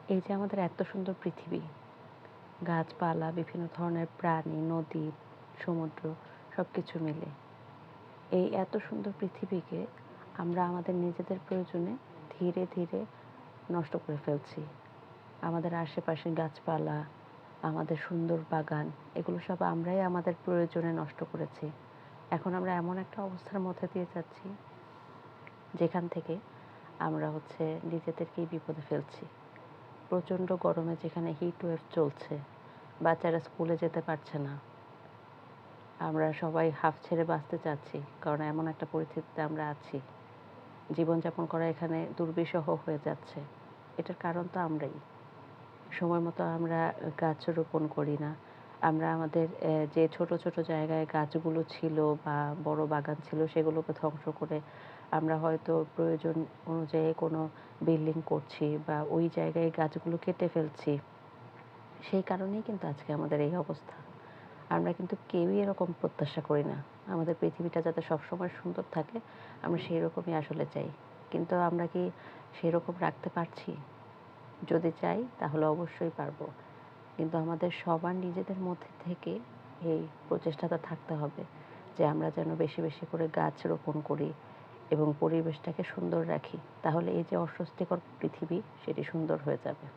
এই যে আমাদের এত সুন্দর পৃথিবী, গাছপালা, বিভিন্ন ধরনের প্রাণী, নদী, সমুদ্র সবকিছু মিলে। এই এত সুন্দর পৃথিবীকে আমরা আমাদের নিজেদের প্রয়োজনে ধীরে, ধীরে নষ্ট করে ফেলছি। আমাদের আশেপাশে গাছপালা, আমাদের সুন্দর বাগান, এগুলো সব আমরাই আমাদের প্রয়োজনে নষ্ট করেছি। এখন আমরা এমন একটা অবস্থার মধ্যে দিয়ে যাচ্ছি, যেখান থেকে আমরা নিজেদেরকেই বিপদে ফেলছি। প্রচণ্ড গরমে যেখানে হিট ওয়েভ চলছে, বাচ্চারা স্কুলে যেতে পারছে না। আমরা সবাই হাঁফ ছেড়ে বাঁচতে চাচ্ছি, কারণ এমন একটা পরিস্থিতিতে আমরা আছি। জীবনযাপন করা এখানে দুর্বিষহ হয়ে যাচ্ছে। এটার কারণ তো আমরাই। সময় মতো আমরা গাছ রোপণ করি না। আমরা আমাদের যে ছোট, ছোট জায়গায় গাছগুলো ছিল বা বড় বাগান ছিল সেগুলোকে ধ্বংস করে আমরা হয়তো প্রয়োজন অনুযায়ী কোনো বিল্ডিং করছি বা ওই জায়গায় গাছগুলো কেটে ফেলছি। সেই কারণেই কিন্তু আজকে আমাদের এই অবস্থা। আমরা কিন্তু কেউই এরকম প্রত্যাশা করি না। আমাদের পৃথিবীটা যাতে সবসময় সুন্দর থাকে, আমরা সেইরকমই আসলে চাই। কিন্তু আমরা কি সেরকম রাখতে পারছি? যদি চাই তাহলে অবশ্যই পারবো। কিন্তু আমাদের সবার নিজেদের মধ্যে থেকে এই প্রচেষ্টাটা থাকতে হবে যে আমরা যেন বেশি, বেশি করে গাছ রোপণ করি এবং পরিবেশটাকে সুন্দর রাখি। তাহলে এই যে অস্বস্তিকর পৃথিবী সেটি সুন্দর হয়ে যাবে।